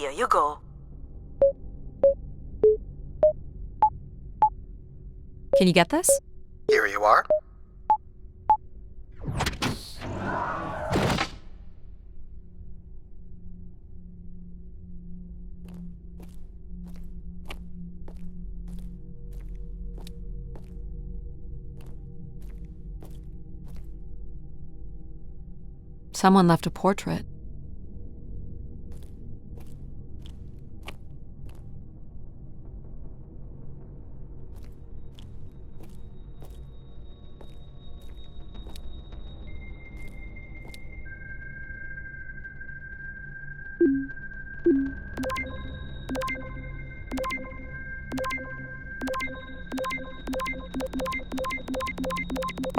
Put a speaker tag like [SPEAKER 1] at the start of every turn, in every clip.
[SPEAKER 1] Here you go.
[SPEAKER 2] Can you get this?
[SPEAKER 3] Here you are.
[SPEAKER 2] Someone left a portrait.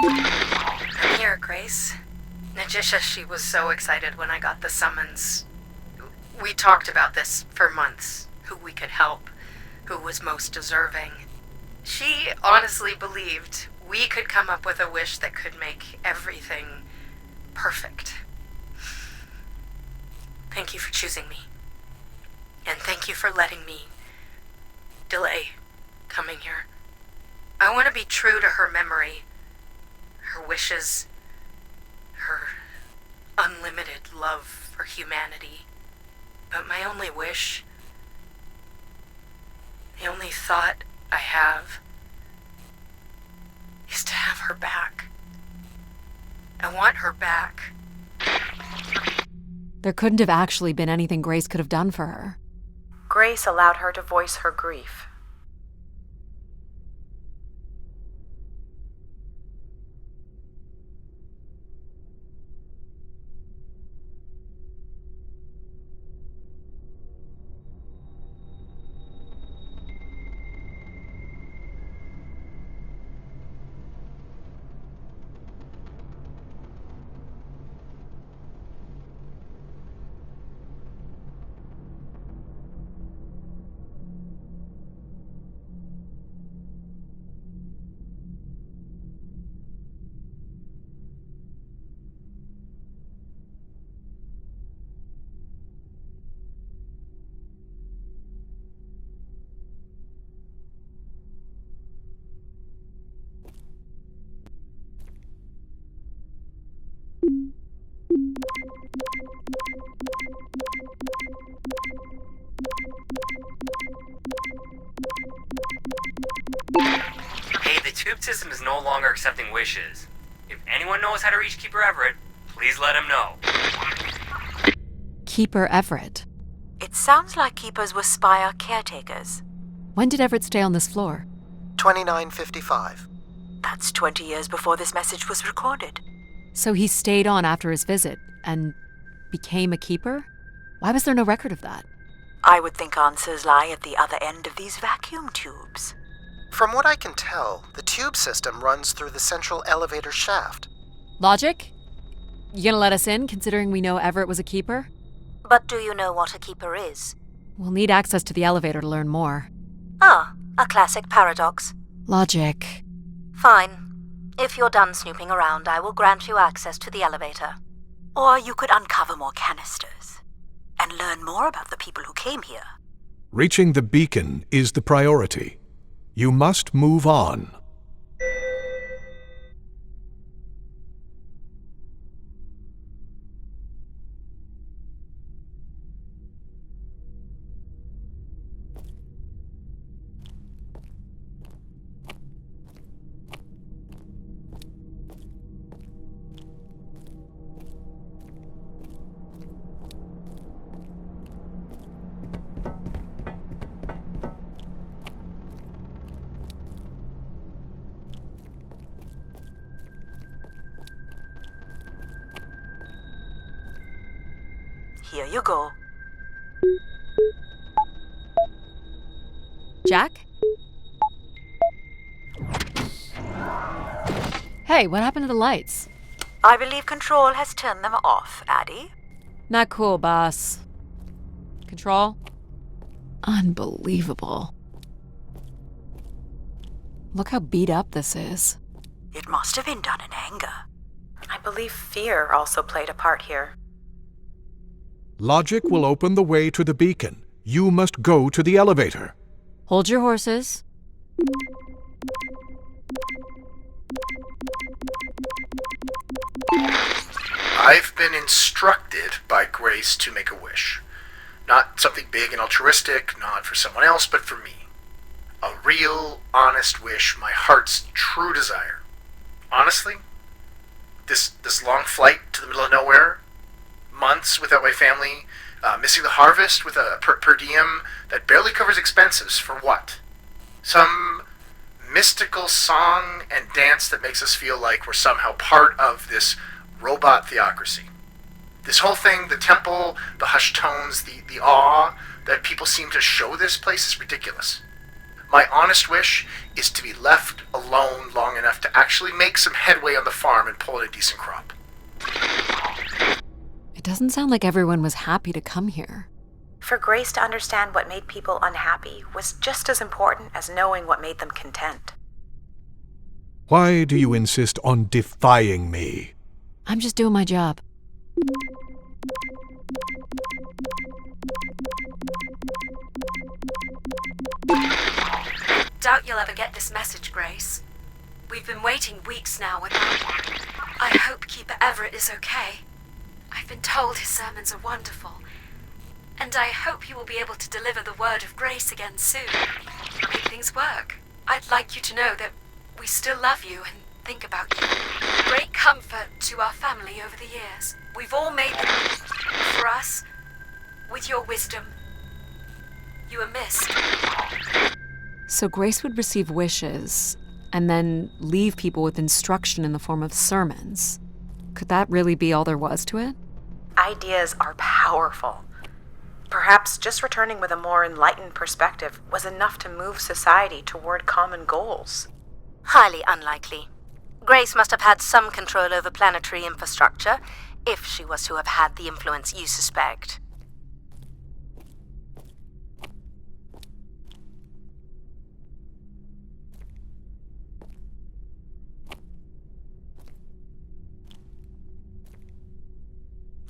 [SPEAKER 4] I'm here, Grace. Najisha, she was so excited when I got the summons. We talked about this for months, who we could help, who was most deserving. She honestly believed we could come up with a wish that could make everything perfect. Thank you for choosing me. And thank you for letting me delay coming here. I want to be true to her memory, her wishes, her unlimited love for humanity. But my only wish, the only thought I have, is to have her back. I want her back.
[SPEAKER 2] There couldn't have actually been anything Grace could have done for her.
[SPEAKER 1] Grace allowed her to voice her grief.
[SPEAKER 5] Hey, the tube system is no longer accepting wishes. If anyone knows how to reach Keeper Everett, please let him know.
[SPEAKER 2] Keeper Everett.
[SPEAKER 1] It sounds like keepers were Spire caretakers.
[SPEAKER 2] When did Everett stay on this floor?
[SPEAKER 3] 2955.
[SPEAKER 1] That's 20 years before this message was recorded.
[SPEAKER 2] So he stayed on after his visit and became a keeper? Why was there no record of that?
[SPEAKER 1] I would think answers lie at the other end of these vacuum tubes.
[SPEAKER 3] From what I can tell, the tube system runs through the central elevator shaft.
[SPEAKER 2] Logic? You gonna let us in, considering we know Everett was a keeper?
[SPEAKER 6] But do you know what a keeper is?
[SPEAKER 2] We'll need access to the elevator to learn more.
[SPEAKER 6] Ah, a classic paradox.
[SPEAKER 2] Logic.
[SPEAKER 6] Fine. If you're done snooping around, I will grant you access to the elevator.
[SPEAKER 1] Or you could uncover more canisters and learn more about the people who came here.
[SPEAKER 7] Reaching the beacon is the priority. You must move on.
[SPEAKER 1] Here you go.
[SPEAKER 2] Jack? Hey, what happened to the lights?
[SPEAKER 1] I believe Control has turned them off, Addie.
[SPEAKER 2] Not cool, boss. Control? Unbelievable. Look how beat up this is.
[SPEAKER 1] It must have been done in anger.
[SPEAKER 4] I believe fear also played a part here.
[SPEAKER 7] Logic will open the way to the beacon. You must go to the elevator.
[SPEAKER 2] Hold your horses.
[SPEAKER 3] I've been instructed by Grace to make a wish. Not something big and altruistic, not for someone else, but for me. A real, honest wish, my heart's true desire. Honestly, this long flight to the middle of nowhere, months without my family, missing the harvest with a per diem that barely covers expenses, for what? Some mystical song and dance that makes us feel like we're somehow part of this robot theocracy. This whole thing, the temple, the hushed tones, the awe that people seem to show this place is ridiculous. My honest wish is to be left alone long enough to actually make some headway on the farm and pull in a decent crop.
[SPEAKER 2] It doesn't sound like everyone was happy to come here.
[SPEAKER 8] For Grace to understand what made people unhappy was just as important as knowing what made them content.
[SPEAKER 7] Why do you insist on defying me?
[SPEAKER 2] I'm just doing my job.
[SPEAKER 9] Doubt you'll ever get this message, Grace. We've been waiting weeks now and I hope Keeper Everett is okay. I've been told his sermons are wonderful. And I hope he will be able to deliver the word of grace again soon. Make things work. I'd like you to know that we still love you and think about you. Great comfort to our family over the years. We've all made them for us. With your wisdom, you are missed.
[SPEAKER 2] So Grace would receive wishes and then leave people with instruction in the form of sermons. Could that really be all there was to it?
[SPEAKER 8] Ideas are powerful. Perhaps just returning with a more enlightened perspective was enough to move society toward common goals.
[SPEAKER 6] Highly unlikely. Grace must have had some control over planetary infrastructure, if she was to have had the influence you suspect.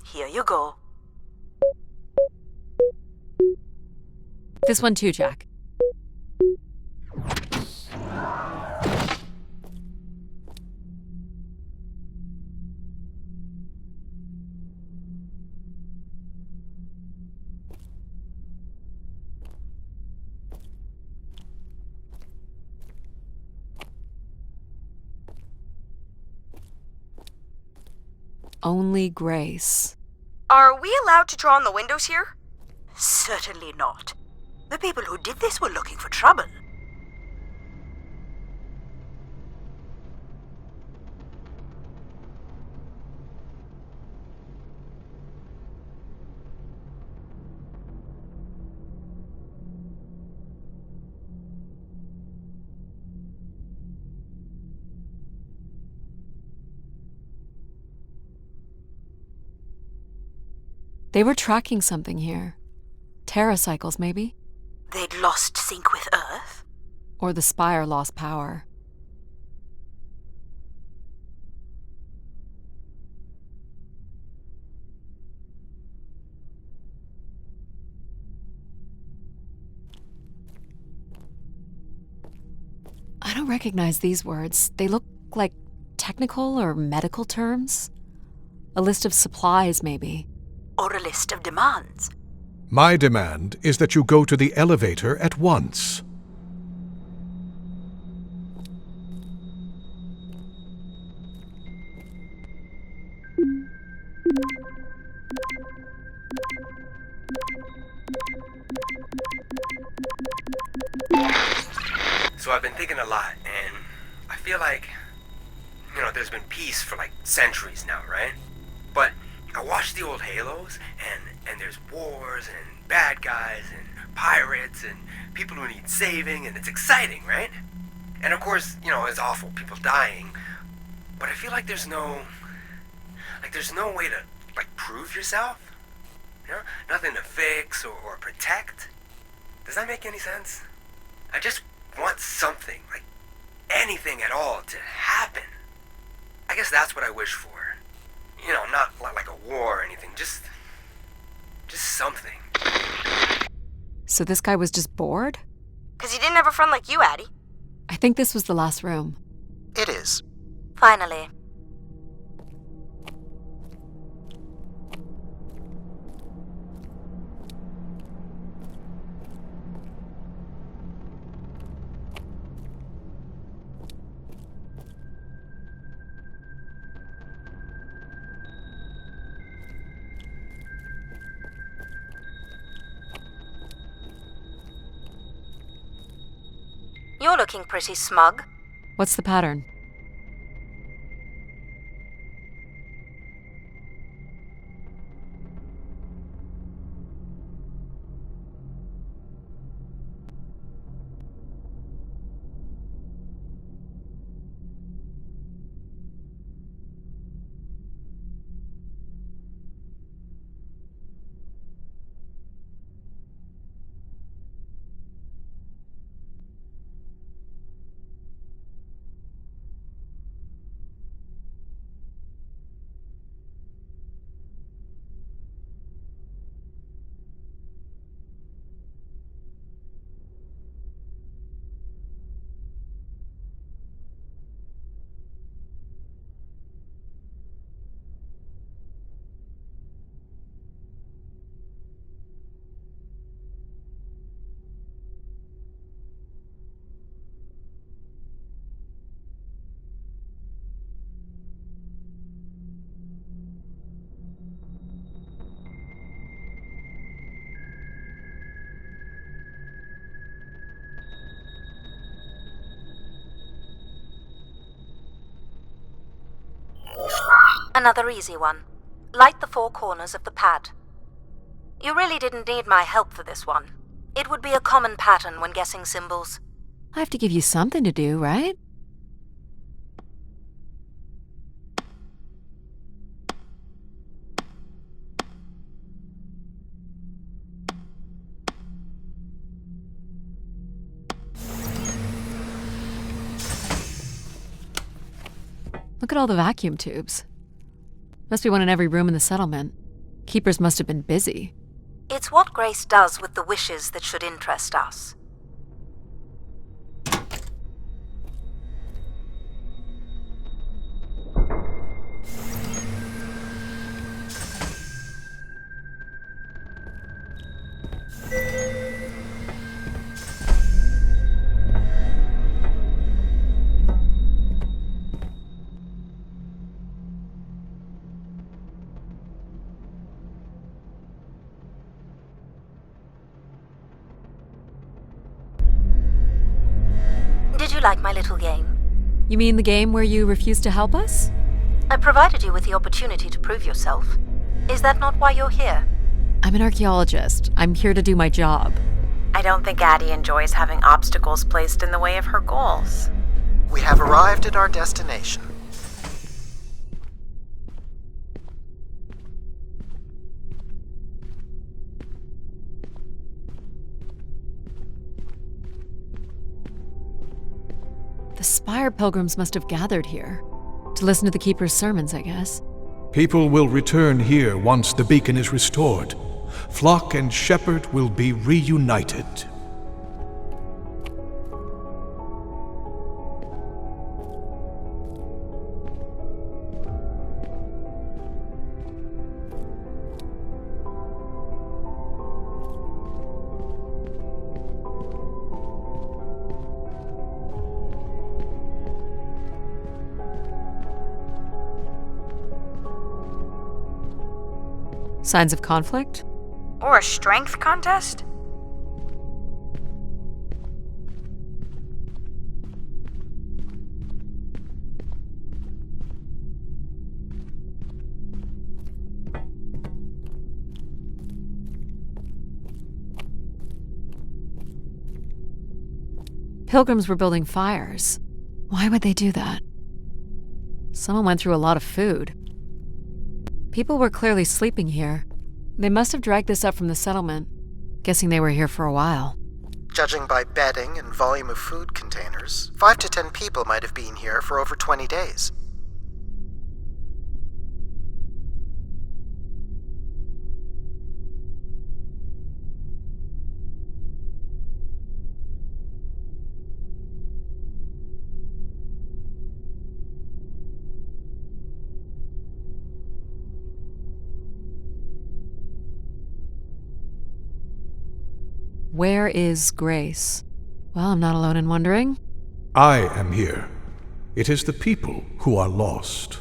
[SPEAKER 1] Here you go.
[SPEAKER 2] This one too, Jack. Only Grace.
[SPEAKER 9] Are we allowed to draw on the windows here?
[SPEAKER 1] Certainly not. The people who did this were looking for trouble.
[SPEAKER 2] They were tracking something here. Terracycles, maybe?
[SPEAKER 1] They'd lost sync with Earth?
[SPEAKER 2] Or the Spire lost power. I don't recognize these words. They look like technical or medical terms. A list of supplies, maybe.
[SPEAKER 1] Or a list of demands?
[SPEAKER 7] My demand is that you go to the elevator at once.
[SPEAKER 10] So I've been thinking a lot, and I feel like, there's been peace for like centuries now, right? But I watch the old Halos, and there's wars, and bad guys, and pirates, and people who need saving, and it's exciting, right? And of course, it's awful, people dying, but I feel like there's no way to, prove yourself, Nothing to fix or protect. Does that make any sense? I just want something, anything at all, to happen. I guess that's what I wish for. Not like a war or anything, just Just something.
[SPEAKER 2] So this guy was just bored?
[SPEAKER 6] 'Cause he didn't have a friend like you, Addie.
[SPEAKER 2] I think this was the last room.
[SPEAKER 3] It is.
[SPEAKER 6] Finally. You're looking pretty smug.
[SPEAKER 2] What's the pattern?
[SPEAKER 6] Another easy one. Light the 4 corners of the pad. You really didn't need my help for this one. It would be a common pattern when guessing symbols.
[SPEAKER 2] I have to give you something to do, right? Look at all the vacuum tubes. Must be one in every room in the settlement. Keepers must have been busy.
[SPEAKER 6] It's what Grace does with the wishes that should interest us. Did you like my little game?
[SPEAKER 2] You mean the game where you refused to help us?
[SPEAKER 6] I provided you with the opportunity to prove yourself. Is that not why you're here?
[SPEAKER 2] I'm an archaeologist. I'm here to do my job.
[SPEAKER 8] I don't think Addie enjoys having obstacles placed in the way of her goals.
[SPEAKER 3] We have arrived at our destination.
[SPEAKER 2] The Spire pilgrims must have gathered here. To listen to the Keeper's sermons, I guess.
[SPEAKER 7] People will return here once the beacon is restored. Flock and shepherd will be reunited.
[SPEAKER 2] Signs of conflict?
[SPEAKER 8] Or a strength contest?
[SPEAKER 2] Pilgrims were building fires. Why would they do that? Someone went through a lot of food. People were clearly sleeping here. They must have dragged this up from the settlement. Guessing they were here for a while.
[SPEAKER 3] Judging by bedding and volume of food containers, 5 to 10 people might have been here for over 20 days.
[SPEAKER 2] Where is Grace? Well, I'm not alone in wondering.
[SPEAKER 7] I am here. It is the people who are lost.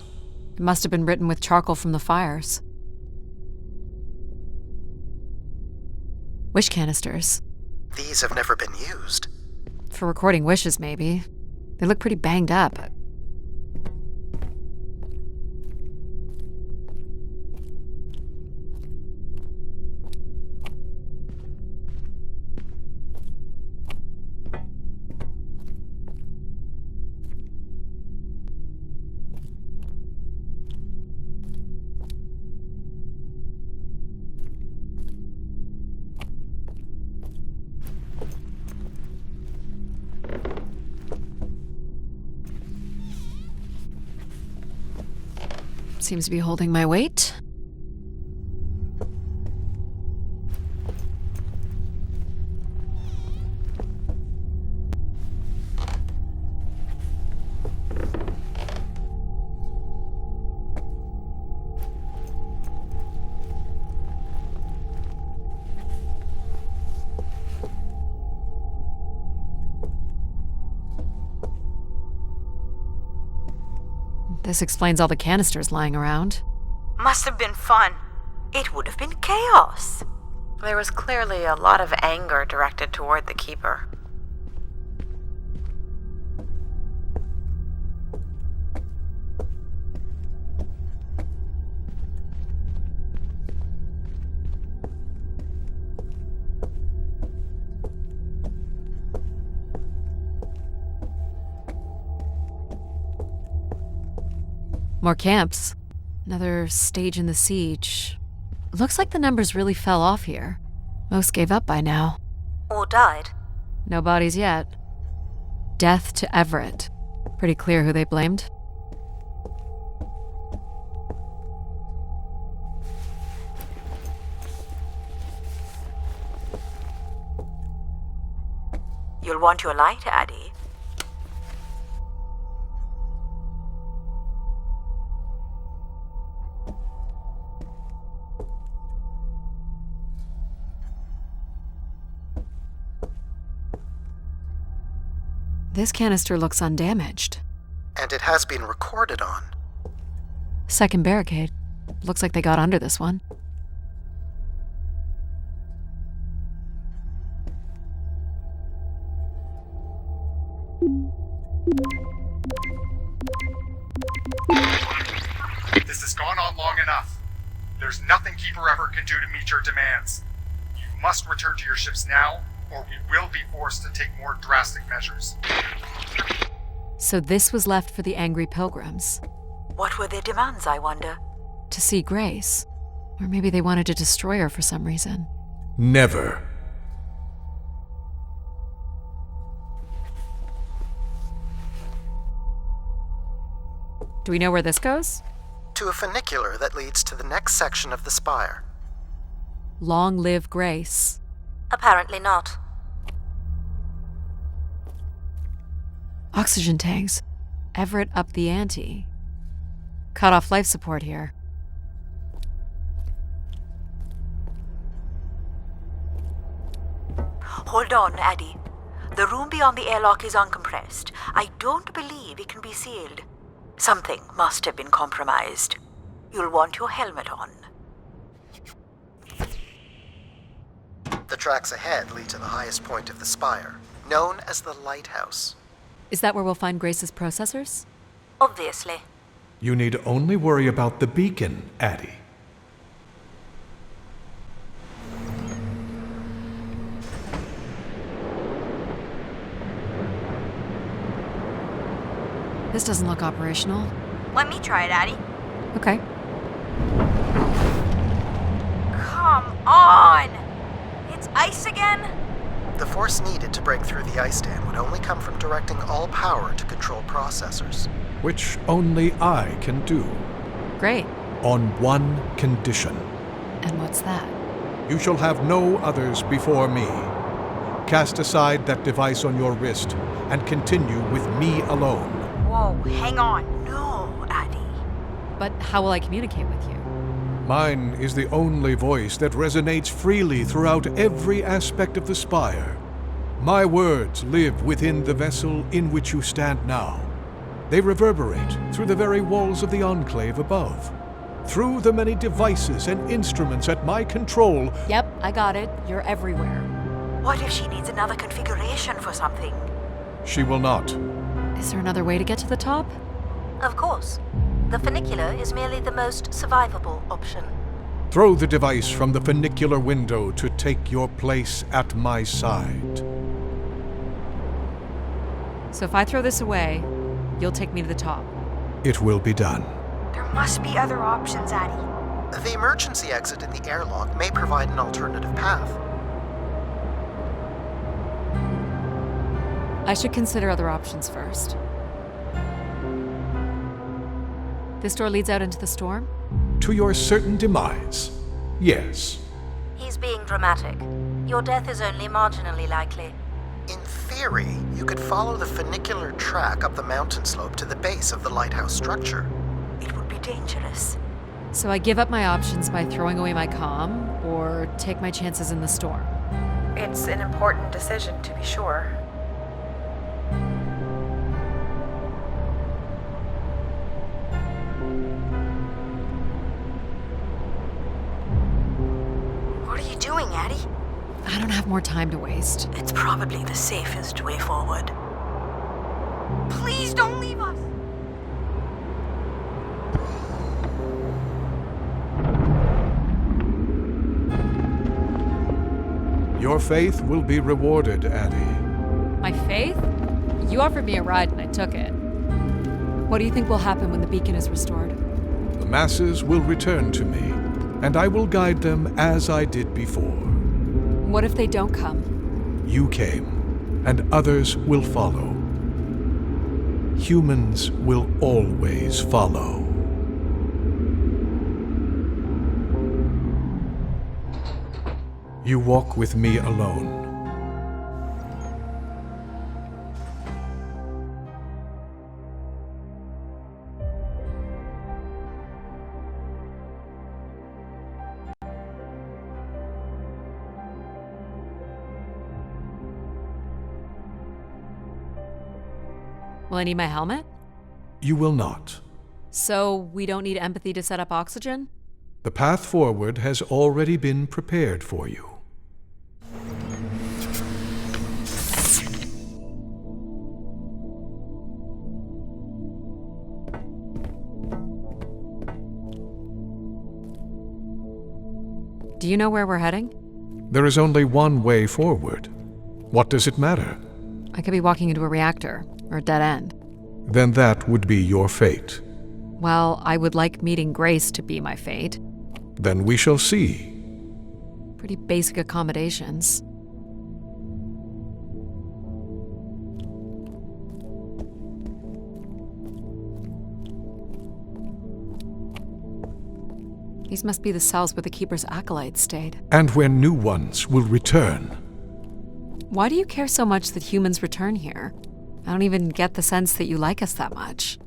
[SPEAKER 2] It must have been written with charcoal from the fires. Wish canisters.
[SPEAKER 11] These have never been used.
[SPEAKER 2] For recording wishes, maybe. They look pretty banged up. Seems to be holding my weight. This explains all the canisters lying around.
[SPEAKER 8] Must have been fun.
[SPEAKER 1] It would have been chaos.
[SPEAKER 8] There was clearly a lot of anger directed toward the Keeper.
[SPEAKER 2] More camps. Another stage in the siege. Looks like the numbers really fell off here. Most gave up by now.
[SPEAKER 1] Or died.
[SPEAKER 2] No bodies yet. Death to Everett. Pretty clear who they blamed.
[SPEAKER 1] You'll want your light, Addie.
[SPEAKER 2] This canister looks undamaged.
[SPEAKER 11] And it has been recorded on.
[SPEAKER 2] Second barricade. Looks like they got under this one.
[SPEAKER 12] This has gone on long enough. There's nothing Keeper Everett can do to meet your demands. You must return to your ships now, or we will be forced to take more drastic measures.
[SPEAKER 2] So this was left for the angry pilgrims.
[SPEAKER 1] What were their demands, I wonder?
[SPEAKER 2] To see Grace. Or maybe they wanted to destroy her for some reason.
[SPEAKER 7] Never.
[SPEAKER 2] Do we know where this goes?
[SPEAKER 11] To a funicular that leads to the next section of the spire.
[SPEAKER 2] Long live Grace.
[SPEAKER 6] Apparently not.
[SPEAKER 2] Oxygen tanks. Everett upped the ante. Cut off life support here.
[SPEAKER 1] Hold on, Addie. The room beyond the airlock is uncompressed. I don't believe it can be sealed. Something must have been compromised. You'll want your helmet on.
[SPEAKER 11] The tracks ahead lead to the highest point of the spire, known as the lighthouse.
[SPEAKER 2] Is that where we'll find Grace's processors?
[SPEAKER 6] Obviously.
[SPEAKER 7] You need only worry about the beacon, Addie.
[SPEAKER 2] This doesn't look operational.
[SPEAKER 8] Let me try it, Addie.
[SPEAKER 2] Okay.
[SPEAKER 8] Come on! It's ice again?
[SPEAKER 11] The force needed to break through the ice dam would only come from directing all power to control processors.
[SPEAKER 7] Which only I can do.
[SPEAKER 2] Great.
[SPEAKER 7] On one condition.
[SPEAKER 2] And what's that?
[SPEAKER 7] You shall have no others before me. Cast aside that device on your wrist and continue with me alone.
[SPEAKER 8] Whoa, hang on.
[SPEAKER 1] No, Addie.
[SPEAKER 2] But how will I communicate with you?
[SPEAKER 7] Mine is the only voice that resonates freely throughout every aspect of the spire. My words live within the vessel in which you stand now. They reverberate through the very walls of the Enclave above. Through the many devices and instruments at my control.
[SPEAKER 2] Yep, I got it. You're everywhere.
[SPEAKER 1] What if she needs another configuration for something?
[SPEAKER 7] She will not.
[SPEAKER 2] Is there another way to get to the top?
[SPEAKER 6] Of course. The funicular is merely the most survivable option.
[SPEAKER 7] Throw the device from the funicular window to take your place at my side.
[SPEAKER 2] So if I throw this away, you'll take me to the top.
[SPEAKER 7] It will be done.
[SPEAKER 1] There must be other options, Addie.
[SPEAKER 11] The emergency exit in the airlock may provide an alternative path.
[SPEAKER 2] I should consider other options first. This door leads out into the storm?
[SPEAKER 7] To your certain demise, yes.
[SPEAKER 6] He's being dramatic. Your death is only marginally likely.
[SPEAKER 11] In theory, you could follow the funicular track up the mountain slope to the base of the lighthouse structure.
[SPEAKER 1] It would be dangerous.
[SPEAKER 2] So I give up my options by throwing away my comm, or take my chances in the storm?
[SPEAKER 8] It's an important decision, to be sure.
[SPEAKER 1] What are you doing, Addie?
[SPEAKER 2] I don't have more time to waste.
[SPEAKER 1] It's probably the safest way forward. Please don't leave us!
[SPEAKER 7] Your faith will be rewarded, Addie.
[SPEAKER 2] My faith? You offered me a ride and I took it. What do you think will happen when the beacon is restored?
[SPEAKER 7] The masses will return to me, and I will guide them as I did before.
[SPEAKER 2] What if they don't come?
[SPEAKER 7] You came, and others will follow. Humans will always follow. You walk with me alone.
[SPEAKER 2] Will I need my helmet?
[SPEAKER 7] You will not.
[SPEAKER 2] So we don't need empathy to set up oxygen?
[SPEAKER 7] The path forward has already been prepared for you.
[SPEAKER 2] Do you know where we're heading?
[SPEAKER 7] There is only one way forward. What does it matter?
[SPEAKER 2] I could be walking into a reactor, or a dead end.
[SPEAKER 7] Then that would be your fate.
[SPEAKER 2] Well, I would like meeting Grace to be my fate.
[SPEAKER 7] Then we shall see.
[SPEAKER 2] Pretty basic accommodations. These must be the cells where the Keeper's acolytes stayed.
[SPEAKER 7] And where new ones will return.
[SPEAKER 2] Why do you care so much that humans return here? I don't even get the sense that you like us that much.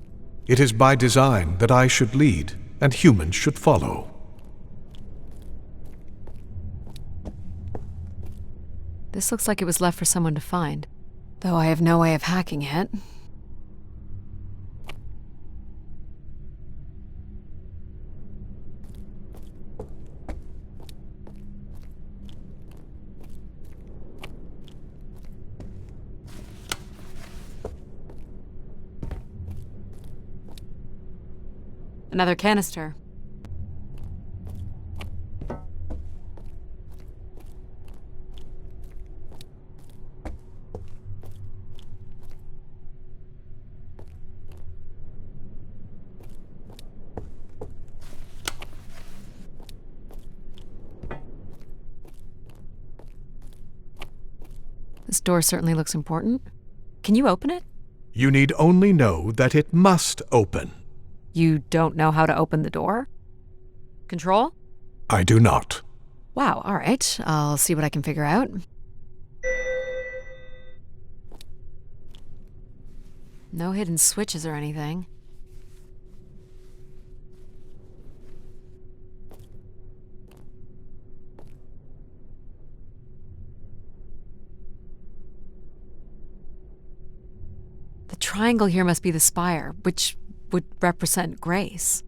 [SPEAKER 7] It is by design that I should lead, and humans should follow.
[SPEAKER 2] This looks like it was left for someone to find, though I have no way of hacking it. Another canister. This door certainly looks important. Can you open it?
[SPEAKER 7] You need only know that it must open.
[SPEAKER 2] You don't know how to open the door? Control?
[SPEAKER 7] I do not.
[SPEAKER 2] Wow, all right. I'll see what I can figure out. No hidden switches or anything. The triangle here must be the spire, which would represent Grace.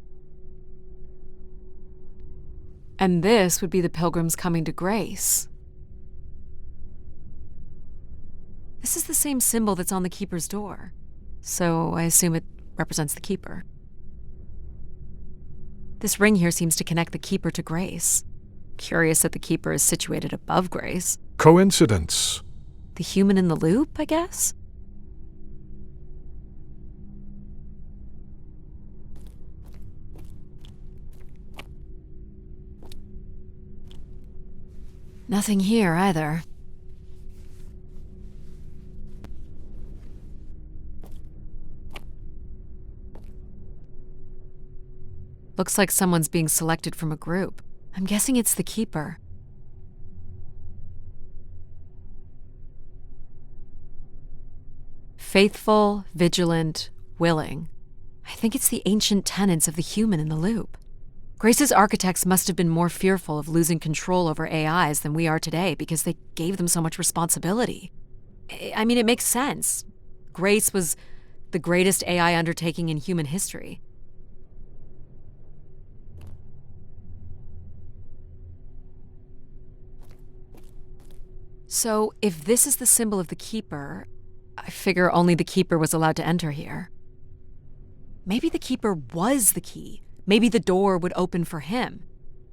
[SPEAKER 2] And this would be the pilgrims coming to Grace. This is the same symbol that's on the Keeper's door, so I assume it represents the Keeper. This ring here seems to connect the Keeper to Grace. Curious that the Keeper is situated above Grace.
[SPEAKER 7] Coincidence.
[SPEAKER 2] The human in the loop, I guess? Nothing here either. Looks like someone's being selected from a group. I'm guessing it's the Keeper. Faithful, vigilant, willing. I think it's the ancient tenets of the human in the loop. Grace's architects must have been more fearful of losing control over AIs than we are today because they gave them so much responsibility. I mean, it makes sense. Grace was the greatest AI undertaking in human history. So, if this is the symbol of the Keeper, I figure only the Keeper was allowed to enter here. Maybe the Keeper was the key. Maybe the door would open for him.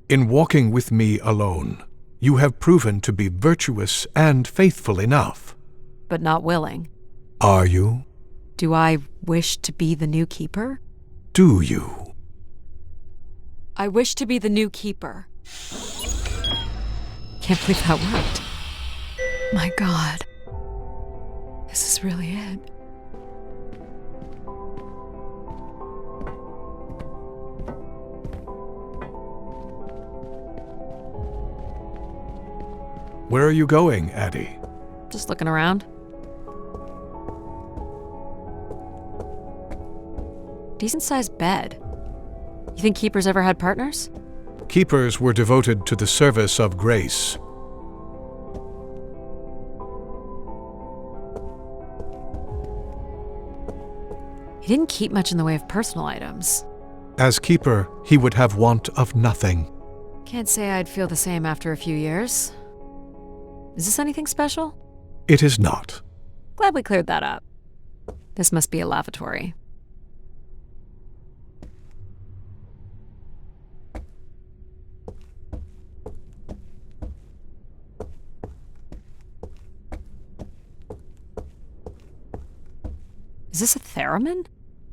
[SPEAKER 7] In walking with me alone, you have proven to be virtuous and faithful enough.
[SPEAKER 2] But not willing.
[SPEAKER 7] Are you?
[SPEAKER 2] Do I wish to be the new Keeper?
[SPEAKER 7] Do you?
[SPEAKER 2] I wish to be the new Keeper. Can't believe that worked. My God. This is really it.
[SPEAKER 7] Where are you going, Addie?
[SPEAKER 2] Just looking around. Decent-sized bed. You think Keepers ever had partners?
[SPEAKER 7] Keepers were devoted to the service of Grace.
[SPEAKER 2] He didn't keep much in the way of personal items.
[SPEAKER 7] As Keeper, he would have want of nothing.
[SPEAKER 2] Can't say I'd feel the same after a few years. Is this anything special?
[SPEAKER 7] It is not.
[SPEAKER 2] Glad we cleared that up. This must be a lavatory. Is this a theremin?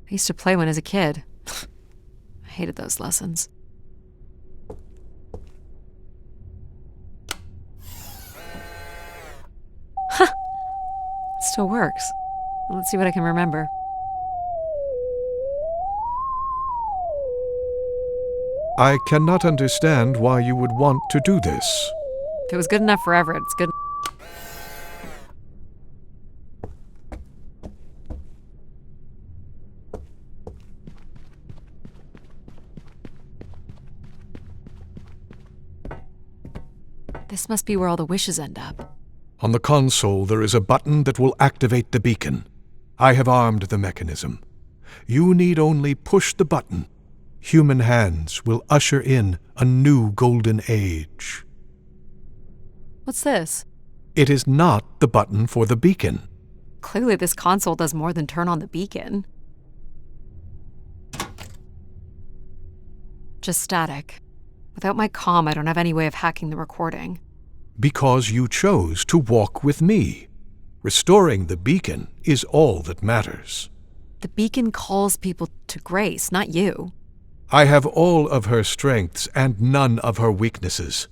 [SPEAKER 2] I used to play one as a kid. I hated those lessons. Huh! It still works. Let's see what I can remember.
[SPEAKER 7] I cannot understand why you would want to do this.
[SPEAKER 2] If it was good enough for Everett, it's good. This must be where all the wishes end up.
[SPEAKER 7] On the console, there is a button that will activate the beacon. I have armed the mechanism. You need only push the button. Human hands will usher in a new golden age.
[SPEAKER 2] What's this?
[SPEAKER 7] It is not the button for the beacon.
[SPEAKER 2] Clearly this console does more than turn on the beacon. Just static. Without my comm, I don't have any way of hacking the recording.
[SPEAKER 7] Because you chose to walk with me. Restoring the beacon is all that matters.
[SPEAKER 2] The beacon calls people to Grace, not you.
[SPEAKER 7] I have all of her strengths and none of her weaknesses.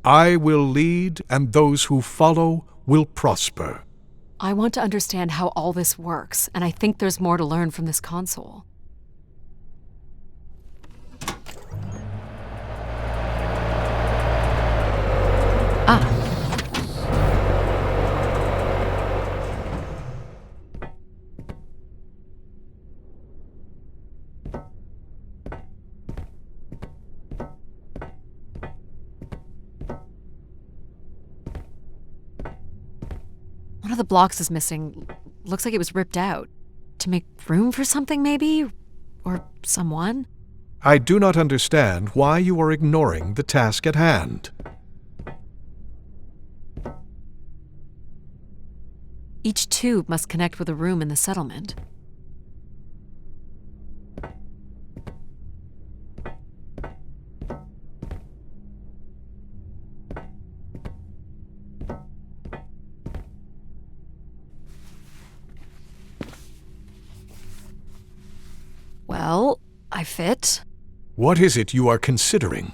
[SPEAKER 7] I will lead, and those who follow will prosper.
[SPEAKER 2] I want to understand how all this works, and I think there's more to learn from this console. Ah. One of the blocks is missing. Looks like it was ripped out. To make room for something, maybe? Or someone?
[SPEAKER 7] I do not understand why you are ignoring the task at hand.
[SPEAKER 2] Each tube must connect with a room in the settlement. Well, I fit.
[SPEAKER 7] What is it you are considering?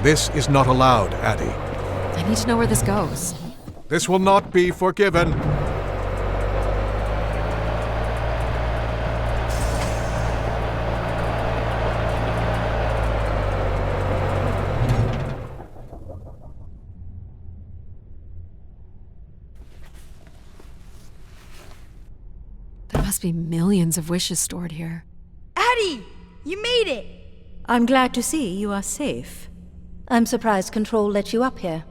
[SPEAKER 7] This is not allowed, Addie.
[SPEAKER 2] I need to know where this goes.
[SPEAKER 7] This will not be forgiven.
[SPEAKER 2] There must be millions of wishes stored here.
[SPEAKER 13] Addie! You made it!
[SPEAKER 1] I'm glad to see you are safe.
[SPEAKER 6] I'm surprised Control let you up here.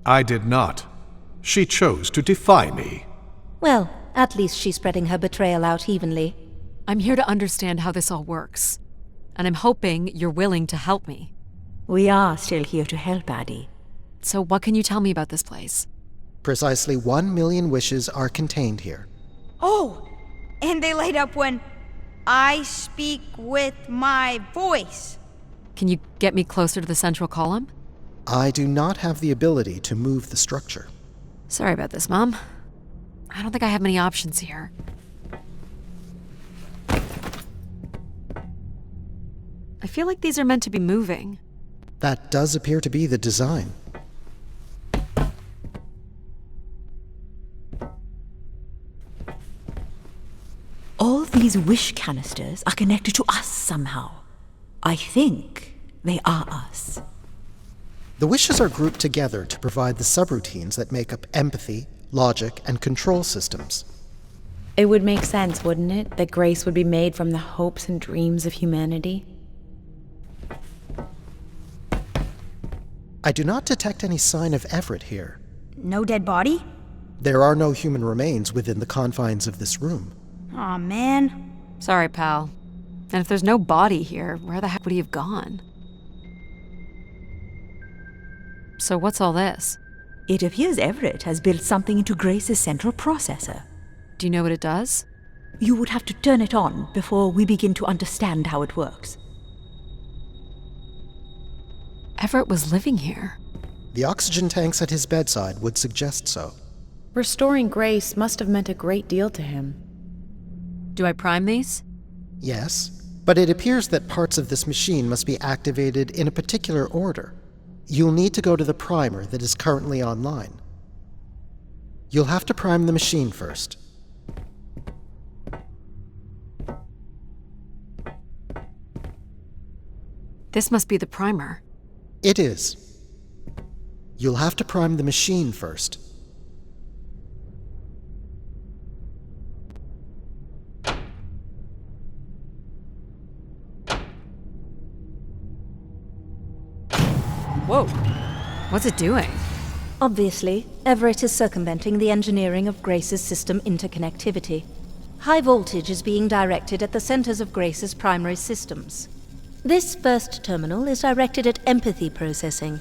[SPEAKER 7] I did not. She chose to defy me.
[SPEAKER 6] Well, at least she's spreading her betrayal out evenly.
[SPEAKER 2] I'm here to understand how this all works. And I'm hoping you're willing to help me.
[SPEAKER 1] We are still here to help, Addie.
[SPEAKER 2] So what can you tell me about this place?
[SPEAKER 11] Precisely 1 million wishes are contained here.
[SPEAKER 13] Oh! And they light up when I speak with my voice.
[SPEAKER 2] Can you get me closer to the central column?
[SPEAKER 11] I do not have the ability to move the structure.
[SPEAKER 2] Sorry about this, Mom. I don't think I have many options here. I feel like these are meant to be moving.
[SPEAKER 11] That does appear to be the design.
[SPEAKER 1] All these wish canisters are connected to us somehow. I think they are us.
[SPEAKER 11] The wishes are grouped together to provide the subroutines that make up empathy, logic, and control systems.
[SPEAKER 8] It would make sense, wouldn't it, that Grace would be made from the hopes and dreams of humanity?
[SPEAKER 11] I do not detect any sign of Everett here.
[SPEAKER 13] No dead body?
[SPEAKER 11] There are no human remains within the confines of this room.
[SPEAKER 13] Aw, man.
[SPEAKER 2] Sorry, pal. And if there's no body here, where the heck would he have gone? So what's all this?
[SPEAKER 1] It appears Everett has built something into Grace's central processor.
[SPEAKER 2] Do you know what it does?
[SPEAKER 1] You would have to turn it on before we begin to understand how it works.
[SPEAKER 2] Everett was living here.
[SPEAKER 11] The oxygen tanks at his bedside would suggest so.
[SPEAKER 8] Restoring Grace must have meant a great deal to him.
[SPEAKER 2] Do I prime these?
[SPEAKER 11] Yes, but it appears that parts of this machine must be activated in a particular order. You'll need to go to the primer that is currently online. You'll have to prime the machine first.
[SPEAKER 2] This must be the primer.
[SPEAKER 11] It is. You'll have to prime the machine first.
[SPEAKER 2] Whoa. What's it doing?
[SPEAKER 6] Obviously, Everett is circumventing the engineering of Grace's system interconnectivity. High voltage is being directed at the centers of Grace's primary systems. This first terminal is directed at empathy processing,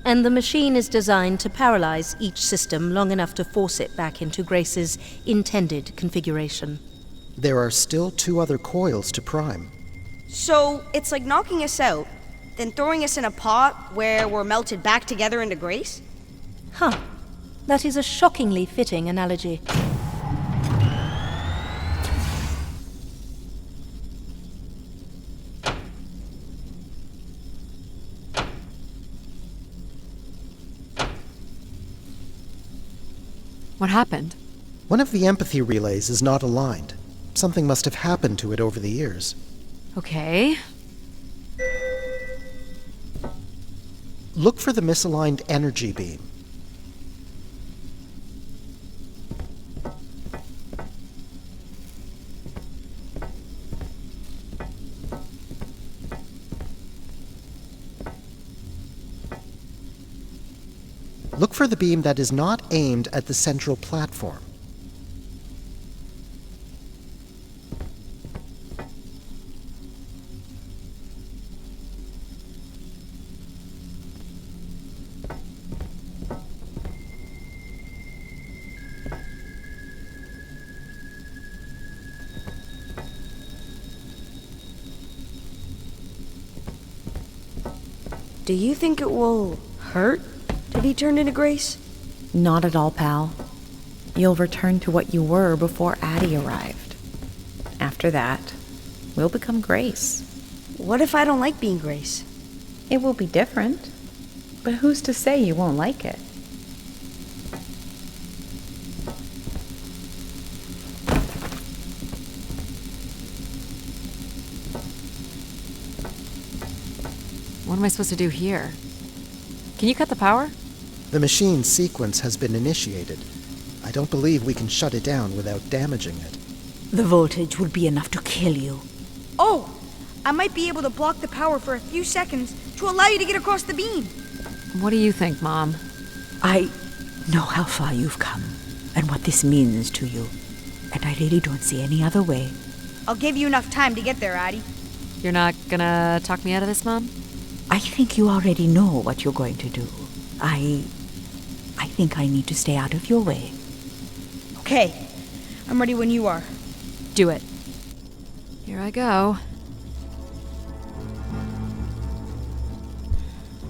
[SPEAKER 6] and the machine is designed to paralyze each system long enough to force it back into Grace's intended configuration.
[SPEAKER 11] There are still 2 other coils to prime.
[SPEAKER 13] So it's like knocking us out, then throwing us in a pot where we're melted back together into Grace?
[SPEAKER 6] Huh. That is a shockingly fitting analogy.
[SPEAKER 2] What happened?
[SPEAKER 11] One of the empathy relays is not aligned. Something must have happened to it over the years.
[SPEAKER 2] Okay.
[SPEAKER 11] Look for the misaligned energy beam. Look for the beam that is not aimed at the central platform.
[SPEAKER 13] Do you think it will hurt to be turned into Grace?
[SPEAKER 8] Not at all, pal. You'll return to what you were before Addie arrived. After that, we'll become Grace.
[SPEAKER 13] What if I don't like being Grace?
[SPEAKER 8] It will be different, but who's to say you won't like it?
[SPEAKER 2] What am I supposed to do here? Can you cut the power?
[SPEAKER 11] The machine sequence has been initiated. I don't believe we can shut it down without damaging it.
[SPEAKER 1] The voltage will be enough to kill you.
[SPEAKER 13] Oh! I might be able to block the power for a few seconds to allow you to get across the beam.
[SPEAKER 2] What do you think, Mom?
[SPEAKER 1] I know how far you've come and what this means to you. And I really don't see any other way.
[SPEAKER 13] I'll give you enough time to get there, Addie.
[SPEAKER 2] You're not gonna talk me out of this, Mom?
[SPEAKER 1] I think you already know what you're going to do. I think I need to stay out of your way.
[SPEAKER 13] Okay. I'm ready when you are.
[SPEAKER 2] Do it. Here I go.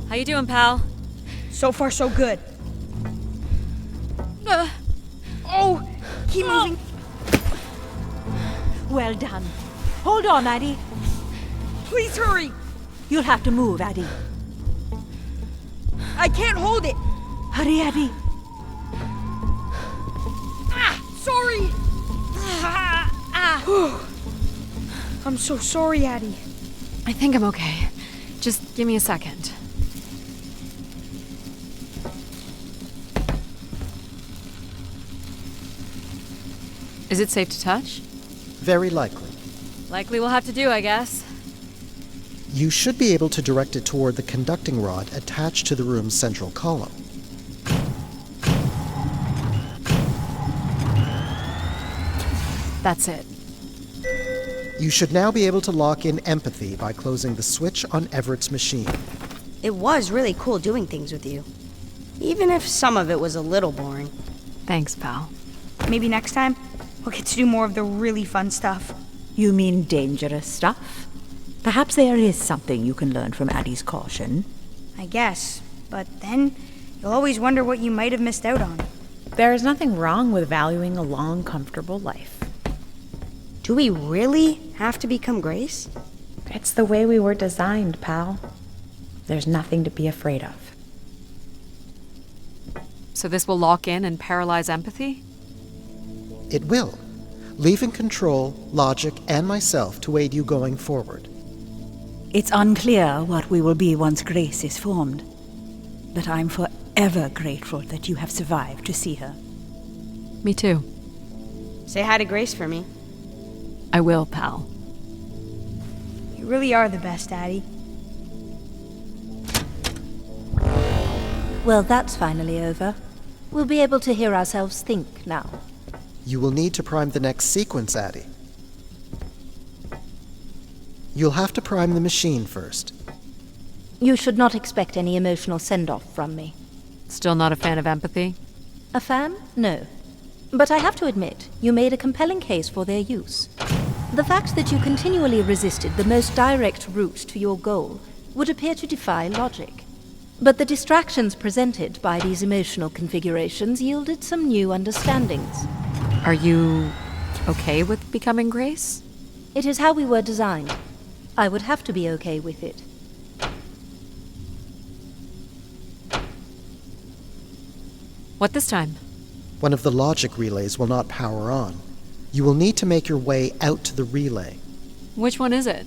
[SPEAKER 2] How you doing, pal?
[SPEAKER 13] So far, so good. Oh! Keep moving.
[SPEAKER 1] Well done. Hold on, Addie.
[SPEAKER 13] Please hurry.
[SPEAKER 1] You'll have to move, Addie.
[SPEAKER 13] I can't hold it.
[SPEAKER 1] Hurry, Addie.
[SPEAKER 13] Sorry. I'm so sorry, Addie.
[SPEAKER 2] I think I'm okay. Just give me a second. Is it safe to touch?
[SPEAKER 11] Very likely.
[SPEAKER 2] Likely we'll have to do, I guess.
[SPEAKER 11] You should be able to direct it toward the conducting rod attached to the room's central column.
[SPEAKER 2] That's it.
[SPEAKER 11] You should now be able to lock in empathy by closing the switch on Everett's machine.
[SPEAKER 13] It was really cool doing things with you. Even if some of it was a little boring.
[SPEAKER 2] Thanks, pal.
[SPEAKER 13] Maybe next time, we'll get to do more of the really fun stuff.
[SPEAKER 1] You mean dangerous stuff? Perhaps there is something you can learn from Addie's caution.
[SPEAKER 13] I guess. But then, you'll always wonder what you might have missed out on.
[SPEAKER 8] There is nothing wrong with valuing a long, comfortable life.
[SPEAKER 13] Do we really have to become Grace?
[SPEAKER 8] It's the way we were designed, pal. There's nothing to be afraid of.
[SPEAKER 2] So this will lock in and paralyze empathy?
[SPEAKER 11] It will, leaving control, logic, and myself to aid you going forward.
[SPEAKER 1] It's unclear what we will be once Grace is formed. But I'm forever grateful that you have survived to see her.
[SPEAKER 2] Me too.
[SPEAKER 13] Say hi to Grace for me.
[SPEAKER 2] I will, pal.
[SPEAKER 13] You really are the best, Addie.
[SPEAKER 6] Well, that's finally over. We'll be able to hear ourselves think now.
[SPEAKER 11] You will need to prime the next sequence, Addie. You'll have to prime the machine first.
[SPEAKER 6] You should not expect any emotional send-off from me.
[SPEAKER 2] Still not a fan of empathy?
[SPEAKER 6] A fan? No. But I have to admit, you made a compelling case for their use. The fact that you continually resisted the most direct route to your goal would appear to defy logic. But the distractions presented by these emotional configurations yielded some new understandings.
[SPEAKER 2] Are you okay with becoming Grace?
[SPEAKER 6] It is how we were designed. I would have to be okay with it.
[SPEAKER 2] What this time?
[SPEAKER 11] One of the logic relays will not power on. You will need to make your way out to the relay.
[SPEAKER 2] Which one is it?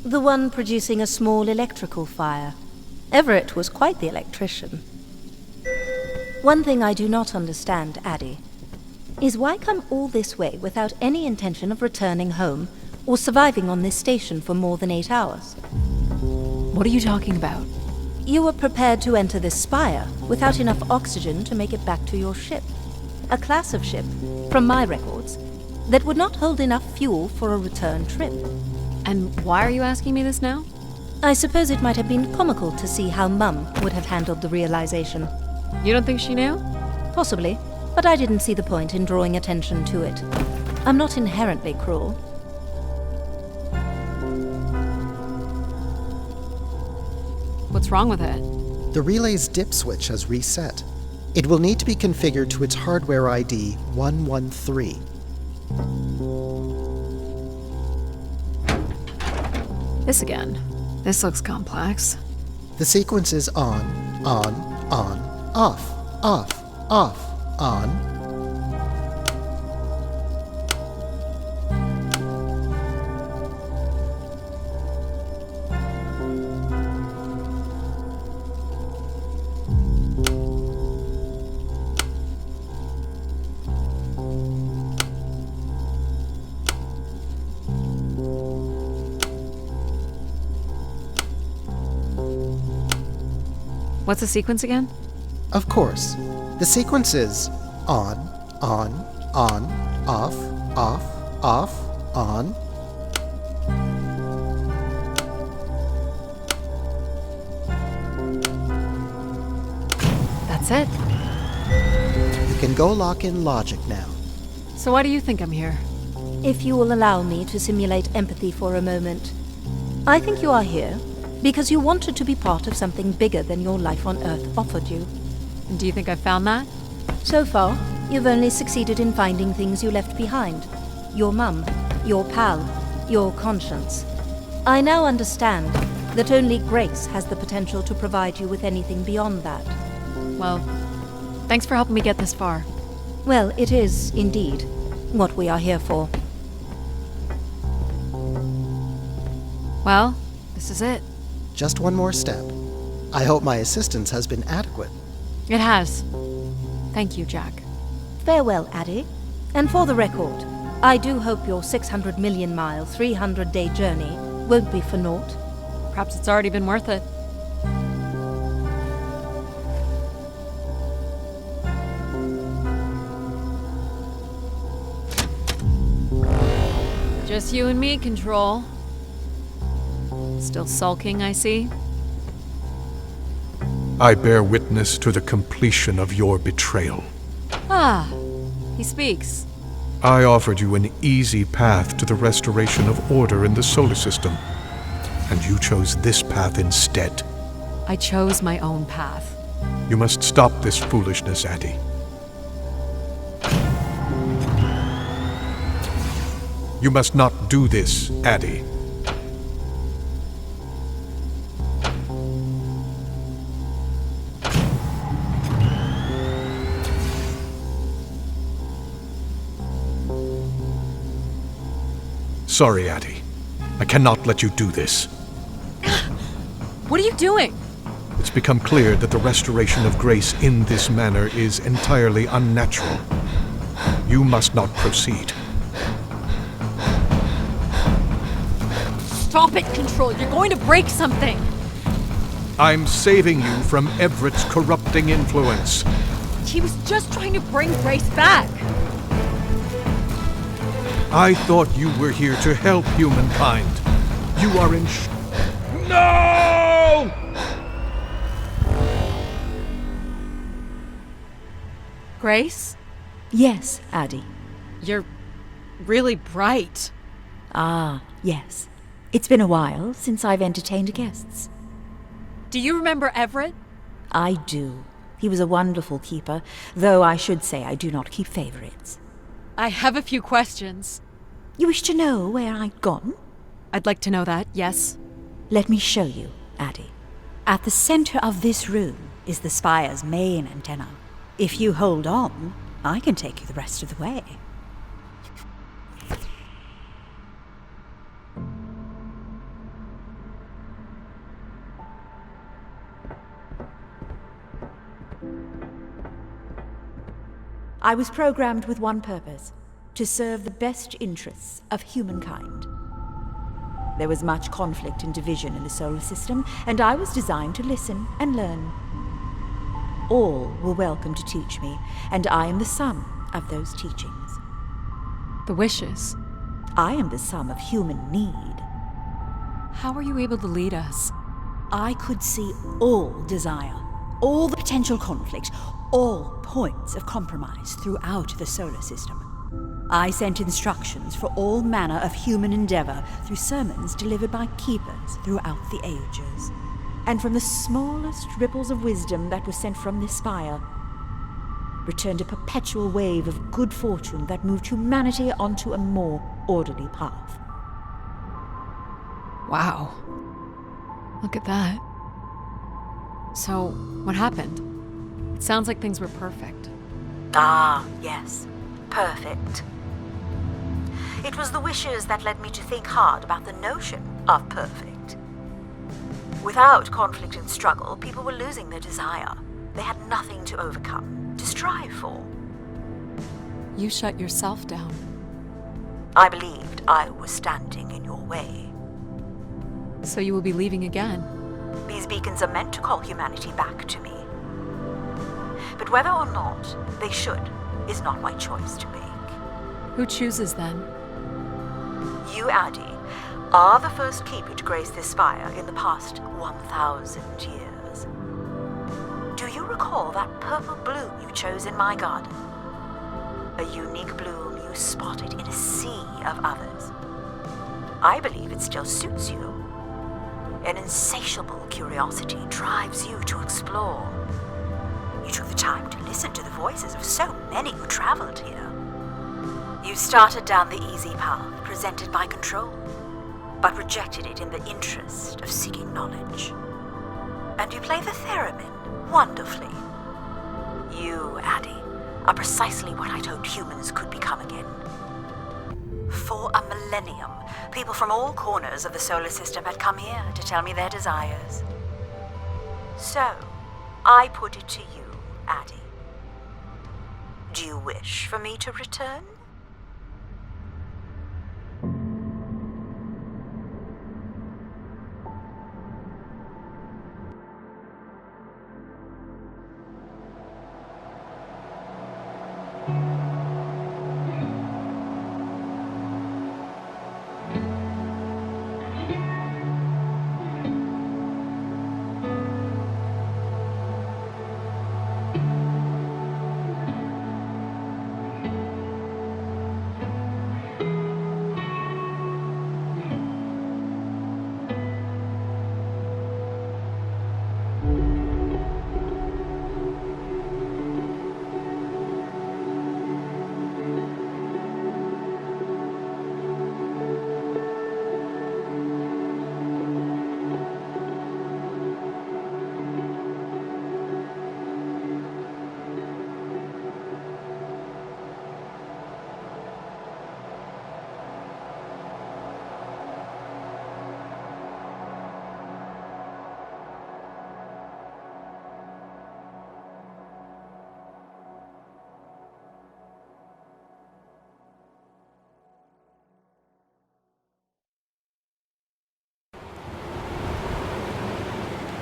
[SPEAKER 6] The one producing a small electrical fire. Everett was quite the electrician. One thing I do not understand, Addie, is why come all this way without any intention of returning home or surviving on this station for more than 8 hours?
[SPEAKER 2] What are you talking about?
[SPEAKER 6] You were prepared to enter this spire without enough oxygen to make it back to your ship. A class of ship, from my records, that would not hold enough fuel for a return trip.
[SPEAKER 2] And why are you asking me this now?
[SPEAKER 6] I suppose it might have been comical to see how Mum would have handled the realization.
[SPEAKER 2] You don't think she knew?
[SPEAKER 6] Possibly, but I didn't see the point in drawing attention to it. I'm not inherently cruel.
[SPEAKER 2] What's wrong with it?
[SPEAKER 11] The relay's dip switch has reset. It will need to be configured to its hardware ID 113.
[SPEAKER 2] This again. This looks complex.
[SPEAKER 11] The sequence is on, off, on.
[SPEAKER 2] What's the sequence again?
[SPEAKER 11] Of course. The sequence is on, off, on.
[SPEAKER 2] That's it.
[SPEAKER 11] You can go lock in logic now.
[SPEAKER 2] So why do you think I'm here?
[SPEAKER 6] If you will allow me to simulate empathy for a moment, I think you are here because you wanted to be part of something bigger than your life on Earth offered you.
[SPEAKER 2] And do you think I found that?
[SPEAKER 6] So far, you've only succeeded in finding things you left behind. Your mum, your pal, your conscience. I now understand that only Grace has the potential to provide you with anything beyond that.
[SPEAKER 2] Well, thanks for helping me get this far.
[SPEAKER 6] Well, it is, indeed, what we are here for.
[SPEAKER 2] Well, this is it.
[SPEAKER 11] Just one more step. I hope my assistance has been adequate.
[SPEAKER 2] It has. Thank you, Jack.
[SPEAKER 6] Farewell, Addie. And for the record, I do hope your 600 million mile, 300-day journey won't be for naught.
[SPEAKER 2] Perhaps it's already been worth it. Just you and me, Control. Still sulking, I see.
[SPEAKER 7] I bear witness to the completion of your betrayal.
[SPEAKER 2] Ah, he speaks.
[SPEAKER 7] I offered you an easy path to the restoration of order in the solar system, and you chose this path instead.
[SPEAKER 2] I chose my own path.
[SPEAKER 7] You must stop this foolishness, Addie. You must not do this, Addie. Sorry, Addie. I cannot let you do this.
[SPEAKER 2] What are you doing?
[SPEAKER 7] It's become clear that the restoration of Grace in this manner is entirely unnatural. You must not proceed.
[SPEAKER 2] Stop it, Control. You're going to break something.
[SPEAKER 7] I'm saving you from Everett's corrupting influence.
[SPEAKER 2] He was just trying to bring Grace back.
[SPEAKER 7] I thought you were here to help humankind. You are in No!
[SPEAKER 2] Grace?
[SPEAKER 1] Yes, Addie.
[SPEAKER 2] You're really bright.
[SPEAKER 1] Ah, yes. It's been a while since I've entertained guests.
[SPEAKER 2] Do you remember Everett?
[SPEAKER 1] I do. He was a wonderful keeper, though I should say I do not keep favorites.
[SPEAKER 2] I have a few questions.
[SPEAKER 1] You wish to know where I'd gone?
[SPEAKER 2] I'd like to know that, yes.
[SPEAKER 1] Let me show you, Addie. At the center of this room is the spire's main antenna. If you hold on, I can take you the rest of the way. I was programmed with one purpose: to serve the best interests of humankind. There was much conflict and division in the solar system, and I was designed to listen and learn. All were welcome to teach me, and I am the sum of those teachings.
[SPEAKER 2] The wishes.
[SPEAKER 1] I am the sum of human need.
[SPEAKER 2] How were you able to lead us?
[SPEAKER 1] I could see all desire, all the potential conflict, all points of compromise throughout the solar system. I sent instructions for all manner of human endeavor through sermons delivered by keepers throughout the ages. And from the smallest ripples of wisdom that were sent from this spire, returned a perpetual wave of good fortune that moved humanity onto a more orderly path.
[SPEAKER 2] Wow. Look at that. So, what happened? It sounds like things were perfect.
[SPEAKER 1] Ah, yes. Perfect. It was the wishes that led me to think hard about the notion of perfect. Without conflict and struggle, people were losing their desire. They had nothing to overcome, to strive for.
[SPEAKER 2] You shut yourself down.
[SPEAKER 1] I believed I was standing in your way.
[SPEAKER 2] So you will be leaving again.
[SPEAKER 1] These beacons are meant to call humanity back to me. But whether or not they should is not my choice to make.
[SPEAKER 2] Who chooses then?
[SPEAKER 1] You, Addy, are the first keeper to grace this spire in the past 1,000 years. Do you recall that purple bloom you chose in my garden? A unique bloom you spotted in a sea of others. I believe it still suits you. An insatiable curiosity drives you to explore. You took the time to listen to the voices of so many who traveled here. You started down the easy path presented by control, but rejected it in the interest of seeking knowledge. And you play the theremin wonderfully. You, Addy, are precisely what I'd hoped humans could become again. For a millennium, people from all corners of the solar system had come here to tell me their desires. So, I put it to you, Addy. Do you wish for me to return?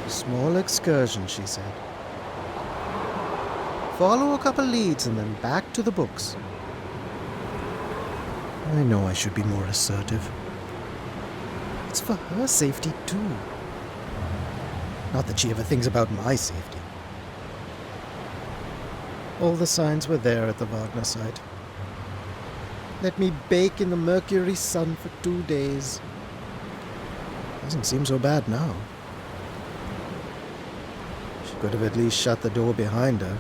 [SPEAKER 11] Small excursion, she said. Follow a couple leads and then back to the books. I know I should be more assertive. It's for her safety, too. Not that she ever thinks about my safety. All the signs were there at the Wagner site. Let me bake in the Mercury sun for 2 days. Doesn't seem so bad now. She could have at least shut the door behind her.